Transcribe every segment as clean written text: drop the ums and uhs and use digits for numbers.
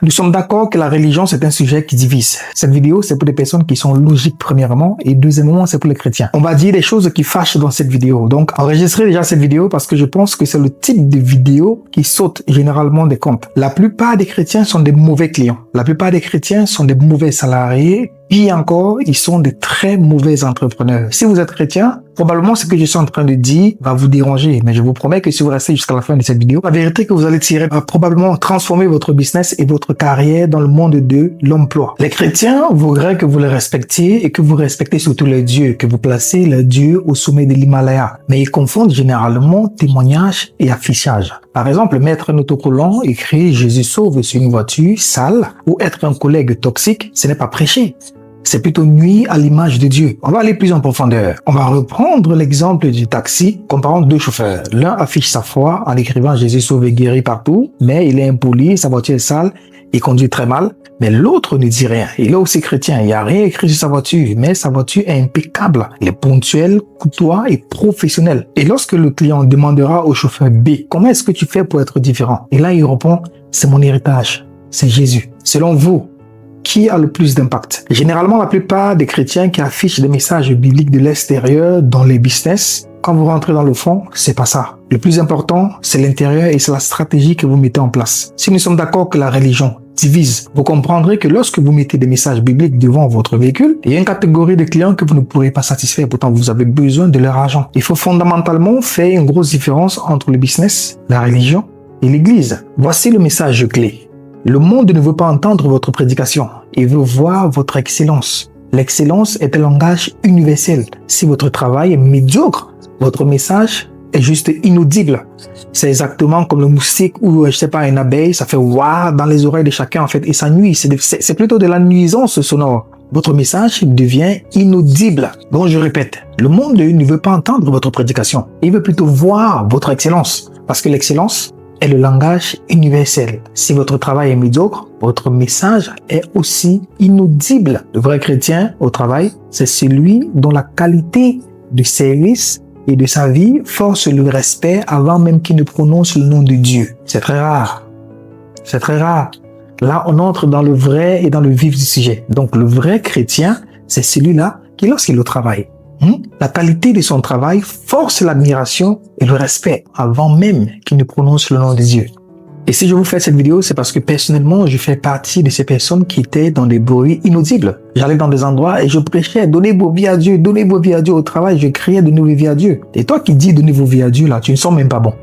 Nous sommes d'accord que la religion, c'est un sujet qui divise. Cette vidéo, c'est pour des personnes qui sont logiques, premièrement, et deuxièmement, c'est pour les chrétiens. On va dire des choses qui fâchent dans cette vidéo. Donc, enregistrez déjà cette vidéo parce que je pense que c'est le type de vidéo qui saute généralement des comptes. La plupart des chrétiens sont des mauvais clients. La plupart des chrétiens sont des mauvais salariés. Puis encore, ils sont de très mauvais entrepreneurs. Si vous êtes chrétien, probablement ce que je suis en train de dire va vous déranger. Mais je vous promets que si vous restez jusqu'à la fin de cette vidéo, la vérité que vous allez tirer va probablement transformer votre business et votre carrière dans le monde de l'emploi. Les chrétiens voudraient que vous les respectiez et que vous respectez surtout le Dieu, que vous placez le Dieu au sommet de l'Himalaya. Mais ils confondent généralement témoignage et affichage. Par exemple, mettre un autocollant écrit « Jésus sauve » sur une voiture sale ou être un collègue toxique, ce n'est pas prêcher. C'est plutôt nuire à l'image de Dieu. On va aller plus en profondeur. On va reprendre l'exemple du taxi comparant deux chauffeurs. L'un affiche sa foi en écrivant « Jésus sauve et guérit partout », mais il est impoli, sa voiture est sale, il conduit très mal. Mais l'autre ne dit rien. Il est aussi chrétien. Il n'y a rien écrit sur sa voiture, mais sa voiture est impeccable. Il est ponctuel, courtois et professionnel. Et lorsque le client demandera au chauffeur B, comment est-ce que tu fais pour être différent? Et là, il répond, c'est mon héritage. C'est Jésus. Selon vous, qui a le plus d'impact? Généralement, la plupart des chrétiens qui affichent des messages bibliques de l'extérieur dans les business, quand vous rentrez dans le fond, c'est pas ça. Le plus important, c'est l'intérieur et c'est la stratégie que vous mettez en place. Si nous sommes d'accord que la religion divise, vous comprendrez que lorsque vous mettez des messages bibliques devant votre véhicule, il y a une catégorie de clients que vous ne pourrez pas satisfaire, pourtant vous avez besoin de leur argent. Il faut fondamentalement faire une grosse différence entre le business, la religion et l'église. Voici le message clé. Le monde ne veut pas entendre votre prédication, il veut voir votre excellence. L'excellence est un langage universel. Si votre travail est médiocre, votre message est juste inaudible. C'est exactement comme le moustique ou, je sais pas, une abeille, ça fait waouh dans les oreilles de chacun, en fait, et ça nuit. C'est plutôt de la nuisance sonore. Votre message devient inaudible. Donc, je répète, le monde ne veut pas entendre votre prédication. Il veut plutôt voir votre excellence. Parce que l'excellence est le langage universel. Si votre travail est médiocre, votre message est aussi inaudible. Le vrai chrétien au travail, c'est celui dont la qualité de service et de sa vie force le respect avant même qu'il ne prononce le nom de Dieu. C'est très rare. C'est très rare. Là, on entre dans le vrai et dans le vif du sujet. Donc, le vrai chrétien, c'est celui-là qui, lorsqu'il est au travail, la qualité de son travail force l'admiration et le respect avant même qu'il ne prononce le nom de Dieu. Et si je vous fais cette vidéo, c'est parce que personnellement, je fais partie de ces personnes qui étaient dans des bruits inaudibles. J'allais dans des endroits et je prêchais, donnez vos vies à Dieu, donnez vos vies à Dieu au travail, je criais, donnez vos vies à Dieu. Et toi qui dis donnez vos vies à Dieu, là, tu ne sens même pas bon.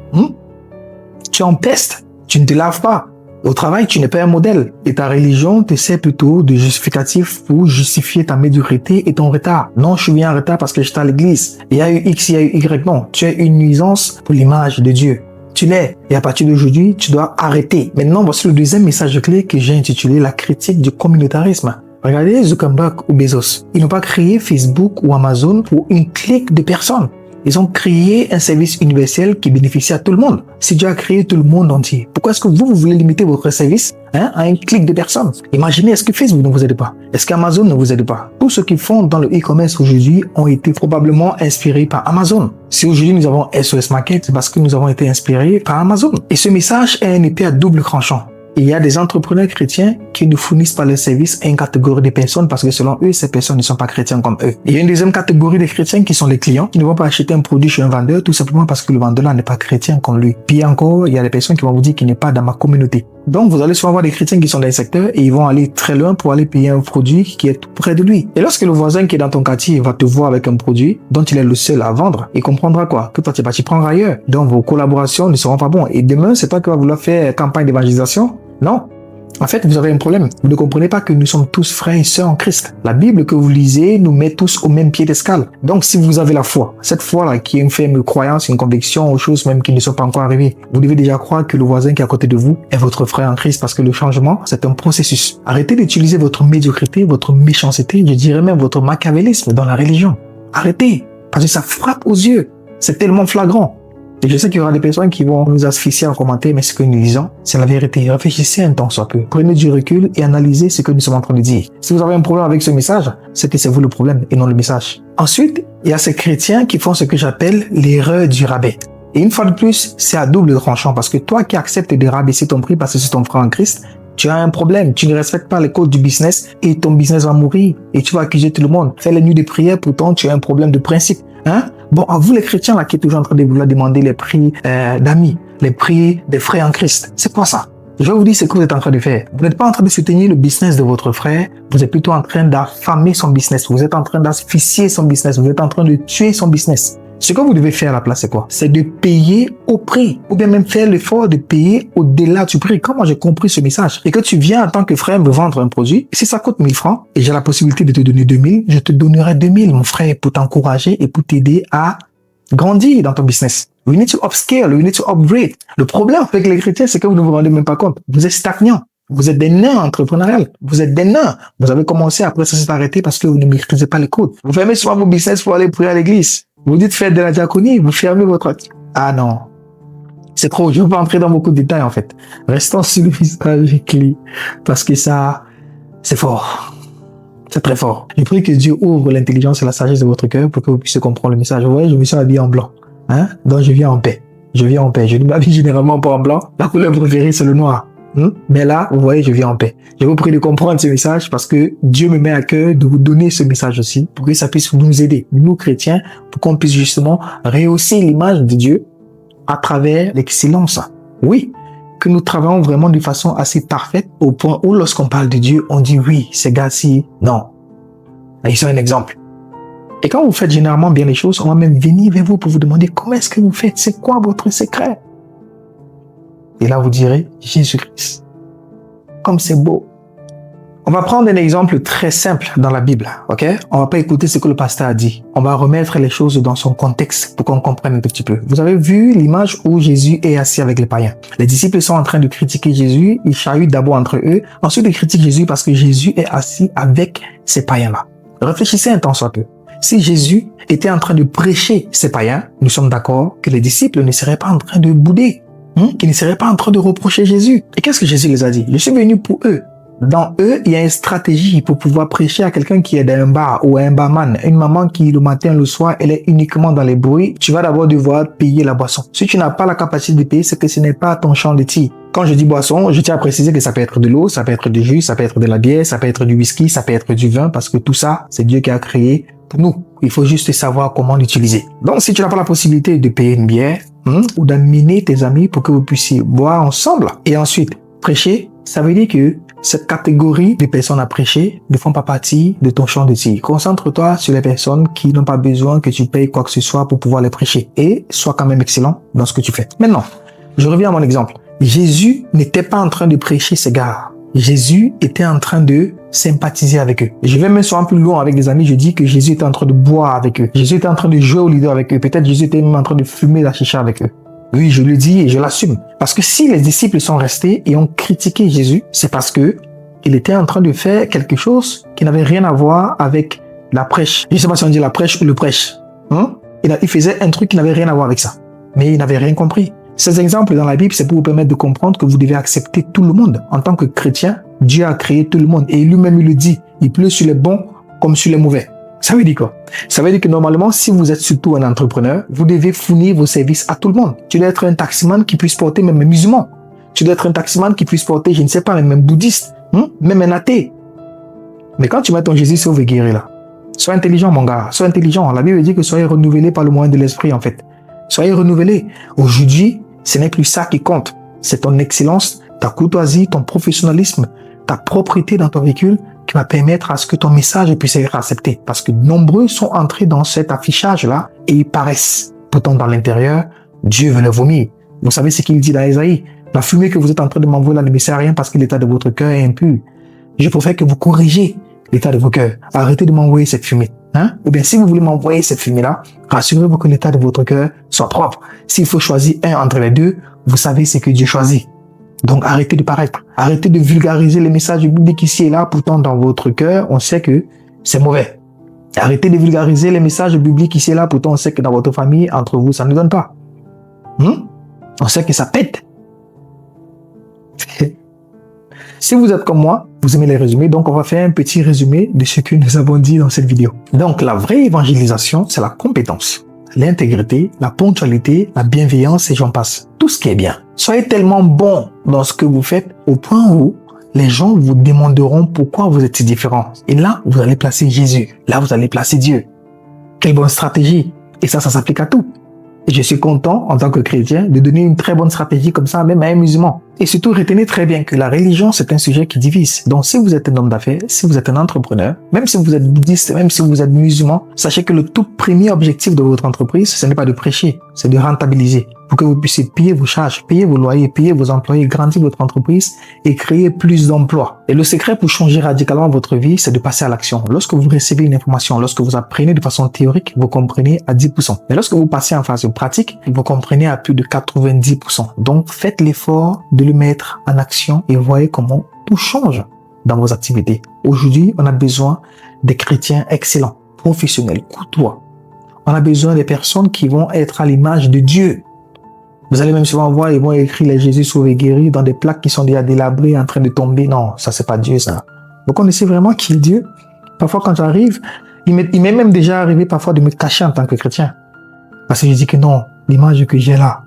Tu en pestes, tu ne te laves pas. Au travail, tu n'es pas un modèle. Et ta religion te sert plutôt de justificatif pour justifier ta médiocrité et ton retard. Non, je suis bien en retard parce que j'étais à l'église. Il y a eu X, il y a eu Y. Non, tu es une nuisance pour l'image de Dieu. Tu l'es. Et à partir d'aujourd'hui, tu dois arrêter. Maintenant, voici le deuxième message clé que j'ai intitulé la critique du communautarisme. Regardez Zuckerberg ou Bezos. Ils n'ont pas créé Facebook ou Amazon pour une clique de personnes. Ils ont créé un service universel qui bénéficie à tout le monde. Si Dieu a créé tout le monde entier, pourquoi est-ce que vous voulez limiter votre service à un clic de personnes? Imaginez, est-ce que Facebook ne vous aide pas? Est-ce qu'Amazon ne vous aide pas? Tous ceux qui font dans le e-commerce aujourd'hui ont été probablement inspirés par Amazon. Si aujourd'hui nous avons SOS Market, c'est parce que nous avons été inspirés par Amazon. Et ce message est un épée à double tranchant. Il y a des entrepreneurs chrétiens qui ne fournissent pas leurs services à une catégorie de personnes parce que selon eux, ces personnes ne sont pas chrétiens comme eux. Il y a une deuxième catégorie de chrétiens qui sont les clients qui ne vont pas acheter un produit chez un vendeur tout simplement parce que le vendeur n'est pas chrétien comme lui. Puis encore, il y a des personnes qui vont vous dire qu'il n'est pas dans ma communauté. Donc, vous allez souvent voir des chrétiens qui sont dans les secteurs et ils vont aller très loin pour aller payer un produit qui est tout près de lui. Et lorsque le voisin qui est dans ton quartier va te voir avec un produit dont il est le seul à vendre, il comprendra quoi? Que toi, tu es parti prendre ailleurs. Donc, vos collaborations ne seront pas bonnes. Et demain, c'est toi qui vas vouloir faire campagne d'évangélisation? Non. En fait, vous avez un problème. Vous ne comprenez pas que nous sommes tous frères et sœurs en Christ. La Bible que vous lisez nous met tous au même pied d'escale. Donc, si vous avez la foi, cette foi-là qui est une ferme croyance, une conviction aux choses même qui ne sont pas encore arrivées, vous devez déjà croire que le voisin qui est à côté de vous est votre frère en Christ parce que le changement, c'est un processus. Arrêtez d'utiliser votre médiocrité, votre méchanceté, je dirais même votre machiavélisme dans la religion. Arrêtez, parce que ça frappe aux yeux. C'est tellement flagrant. Et je sais qu'il y aura des personnes qui vont nous asphyxier en commentaire, mais ce que nous disons, c'est la vérité. Réfléchissez un temps soit peu. Prenez du recul et analysez ce que nous sommes en train de dire. Si vous avez un problème avec ce message, c'est que c'est vous le problème et non le message. Ensuite, il y a ces chrétiens qui font ce que j'appelle l'erreur du rabais. Et une fois de plus, c'est à double tranchant parce que toi qui acceptes de rabaisser ton prix parce que c'est ton frère en Christ, tu as un problème, tu ne respectes pas les codes du business et ton business va mourir et tu vas accuser tout le monde. Fais les nuits de prière, pourtant tu as un problème de principe. Hein? Bon, à vous les chrétiens là qui êtes toujours en train de vouloir demander les prix d'amis, les prix des frères en Christ. C'est quoi ça? Je vais vous dire ce que vous êtes en train de faire. Vous n'êtes pas en train de soutenir le business de votre frère, vous êtes plutôt en train d'affamer son business, vous êtes en train d'asphyxier son business, vous êtes en train de tuer son business. Ce que vous devez faire à la place, c'est quoi? C'est de payer au prix, ou bien même faire l'effort de payer au-delà du prix. Comment j'ai compris ce message? Et que tu viens en tant que frère me vendre un produit, si ça coûte 1000 francs, et j'ai la possibilité de te donner 2000, je te donnerai 2000, mon frère, pour t'encourager et pour t'aider à grandir dans ton business. We need to upscale, we need to upgrade. Le problème avec les chrétiens, c'est que vous ne vous rendez même pas compte. Vous êtes stagnants. Vous êtes des nains entrepreneuriales. Vous êtes des nains. Vous avez commencé, après ça s'est arrêté parce que vous ne maîtrisez pas les codes. Vous fermez souvent vos business pour aller prier à l'église. Vous dites faire de la diaconie, vous fermez votre... Ah non. C'est trop. Je ne veux pas entrer dans beaucoup de détails en fait. Restons sur le message clé parce que ça, c'est fort. C'est très fort. Je prie que Dieu ouvre l'intelligence et la sagesse de votre cœur pour que vous puissiez comprendre le message. Vous voyez, je me suis habillé en blanc. Hein? Donc je viens en paix. Je viens en paix. Je ne m'habille généralement pas en blanc. La couleur préférée, c'est le noir. Mais là, vous voyez, je viens en paix. Je vous prie de comprendre ce message parce que Dieu me met à cœur de vous donner ce message aussi pour que ça puisse nous aider, nous chrétiens, pour qu'on puisse justement rehausser l'image de Dieu à travers l'excellence. Oui, que nous travaillons vraiment de façon assez parfaite au point où lorsqu'on parle de Dieu, on dit oui, ces gars-ci, non. Ils sont un exemple. Et quand vous faites généralement bien les choses, on va même venir vers vous pour vous demander comment est-ce que vous faites, c'est quoi votre secret? Et là, vous direz, Jésus-Christ. Comme c'est beau. On va prendre un exemple très simple dans la Bible, ok? On va pas écouter ce que le pasteur a dit. On va remettre les choses dans son contexte pour qu'on comprenne un petit peu. Vous avez vu l'image où Jésus est assis avec les païens. Les disciples sont en train de critiquer Jésus. Ils chahutent d'abord entre eux. Ensuite, ils critiquent Jésus parce que Jésus est assis avec ces païens-là. Réfléchissez un temps soit peu. Si Jésus était en train de prêcher ces païens, nous sommes d'accord que les disciples ne seraient pas en train de bouder. Qu'ils ne seraient pas en train de reprocher Jésus. Et qu'est-ce que Jésus les a dit? Je suis venu pour eux. Dans eux, il y a une stratégie pour pouvoir prêcher à quelqu'un qui est dans un bar ou un barman. Une maman qui, le matin, le soir, elle est uniquement dans les bruits. Tu vas d'abord devoir payer la boisson. Si tu n'as pas la capacité de payer, c'est que ce n'est pas ton champ de tir. Quand je dis boisson, je tiens à préciser que ça peut être de l'eau, ça peut être du jus, ça peut être de la bière, ça peut être du whisky, ça peut être du vin, parce que tout ça, c'est Dieu qui a créé pour nous. Il faut juste savoir comment l'utiliser. Donc, si tu n'as pas la possibilité de payer une bière, ou d'amener tes amis pour que vous puissiez boire ensemble et ensuite prêcher, ça veut dire que cette catégorie de personnes à prêcher ne font pas partie de ton champ de tir. Concentre-toi sur les personnes qui n'ont pas besoin que tu payes quoi que ce soit pour pouvoir les prêcher et sois quand même excellent dans ce que tu fais. Maintenant, je reviens à mon exemple. Jésus n'était pas en train de prêcher ces gars. Jésus était en train de sympathiser avec eux. Je vais même souvent plus loin avec des amis, je dis que Jésus était en train de boire avec eux. Jésus était en train de jouer au leader avec eux. Peut-être Jésus était même en train de fumer la chicha avec eux. Oui, je le dis et je l'assume. Parce que si les disciples sont restés et ont critiqué Jésus, c'est parce que il était en train de faire quelque chose qui n'avait rien à voir avec la prêche. Je ne sais pas si on dit la prêche ou le prêche. Il faisait un truc qui n'avait rien à voir avec ça. Mais il n'avait rien compris. Ces exemples dans la Bible, c'est pour vous permettre de comprendre que vous devez accepter tout le monde. En tant que chrétien, Dieu a créé tout le monde. Et lui-même, il le dit. Il pleut sur les bons comme sur les mauvais. Ça veut dire quoi? Ça veut dire que normalement, si vous êtes surtout un entrepreneur, vous devez fournir vos services à tout le monde. Tu dois être un taximan qui puisse porter même un musulman. Tu dois être un taximan qui puisse porter, je ne sais pas, même un bouddhiste. Même un athée. Mais quand tu mets ton Jésus sauve et guérit là, sois intelligent, mon gars. Sois intelligent. La Bible dit que soyez renouvelés par le moyen de l'esprit, en fait. Soyez renouvelés. Aujourd'hui, ce n'est plus ça qui compte. C'est ton excellence, ta courtoisie, ton professionnalisme, ta propreté dans ton véhicule qui va permettre à ce que ton message puisse être accepté. Parce que nombreux sont entrés dans cet affichage-là et ils paraissent. Pourtant, dans l'intérieur, Dieu veut les vomir. Vous savez ce qu'il dit dans Isaïe? La fumée que vous êtes en train de m'envoyer là ne me sert à rien parce que l'état de votre cœur est impur. Je préfère que vous corrigez l'état de vos cœurs. Arrêtez de m'envoyer cette fumée. Ou bien si vous voulez m'envoyer cette fumée-là, rassurez-vous que l'état de votre cœur soit propre. S'il faut choisir un entre les deux, vous savez ce que Dieu choisit. Donc arrêtez de paraître. Arrêtez de vulgariser les messages bibliques ici et là. Pourtant dans votre cœur, on sait que c'est mauvais. Arrêtez de vulgariser les messages bibliques ici et là. Pourtant on sait que dans votre famille, entre vous, ça ne donne pas. On sait que ça pète. Si vous êtes comme moi, vous aimez les résumés, donc on va faire un petit résumé de ce que nous avons dit dans cette vidéo. Donc la vraie évangélisation, c'est la compétence, l'intégrité, la ponctualité, la bienveillance et j'en passe. Tout ce qui est bien. Soyez tellement bon dans ce que vous faites au point où les gens vous demanderont pourquoi vous êtes si différent. Et là, vous allez placer Jésus. Là, vous allez placer Dieu. Quelle bonne stratégie. Et ça s'applique à tout. Et je suis content, en tant que chrétien, de donner une très bonne stratégie comme ça, même à un musulman. Et surtout, retenez très bien que la religion, c'est un sujet qui divise. Donc, si vous êtes un homme d'affaires, si vous êtes un entrepreneur, même si vous êtes bouddhiste, même si vous êtes musulman, sachez que le tout premier objectif de votre entreprise, ce n'est pas de prêcher, c'est de rentabiliser. Pour que vous puissiez payer vos charges, payer vos loyers, payer vos employés, grandir votre entreprise et créer plus d'emplois. Et le secret pour changer radicalement votre vie, c'est de passer à l'action. Lorsque vous recevez une information, lorsque vous apprenez de façon théorique, vous comprenez à 10%. Mais lorsque vous passez en phase pratique, vous comprenez à plus de 90%. Donc, faites l'effort de le mettre en action et voyez comment tout change dans vos activités. Aujourd'hui, on a besoin des chrétiens excellents, professionnels, courtois. On a besoin des personnes qui vont être à l'image de Dieu. Vous allez même souvent voir, ils vont écrire les Jésus sauvé guéri dans des plaques qui sont déjà délabrées, en train de tomber. Non, ça c'est pas Dieu ça. Vous connaissez vraiment qui est Dieu? Parfois quand j'arrive, il m'est même déjà arrivé parfois de me cacher en tant que chrétien. Parce que je dis que non, l'image que j'ai là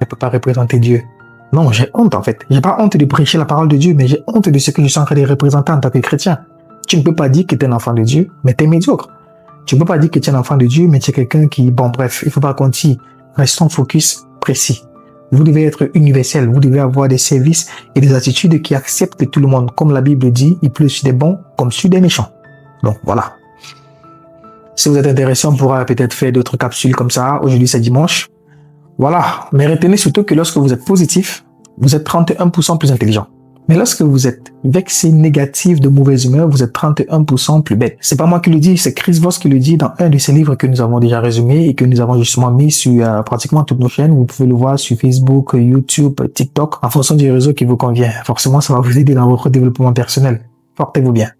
ne peut pas représenter Dieu. Non, j'ai honte en fait. J'ai pas honte de prêcher la parole de Dieu, mais j'ai honte de ce que je suis en train de représenter en tant que chrétien. Tu ne peux pas dire que tu es un enfant de Dieu, mais tu es médiocre. Tu ne peux pas dire que tu es un enfant de Dieu, mais tu es quelqu'un qui... Bon bref, il faut pas qu'on tire. Restons focus précis. Vous devez être universel, vous devez avoir des services et des attitudes qui acceptent tout le monde. Comme la Bible dit, il pleut sur des bons comme sur des méchants. Donc voilà. Si vous êtes intéressé, on pourra peut-être faire d'autres capsules comme ça. Aujourd'hui, c'est dimanche. Voilà. Mais retenez surtout que lorsque vous êtes positif, vous êtes 31% plus intelligent. Mais lorsque vous êtes vexé, négatif, de mauvaise humeur, vous êtes 31% plus bête. C'est pas moi qui le dis, c'est Chris Voss qui le dit dans un de ses livres que nous avons déjà résumé et que nous avons justement mis sur pratiquement toutes nos chaînes. Vous pouvez le voir sur Facebook, YouTube, TikTok, en fonction du réseau qui vous convient. Forcément, ça va vous aider dans votre développement personnel. Portez-vous bien.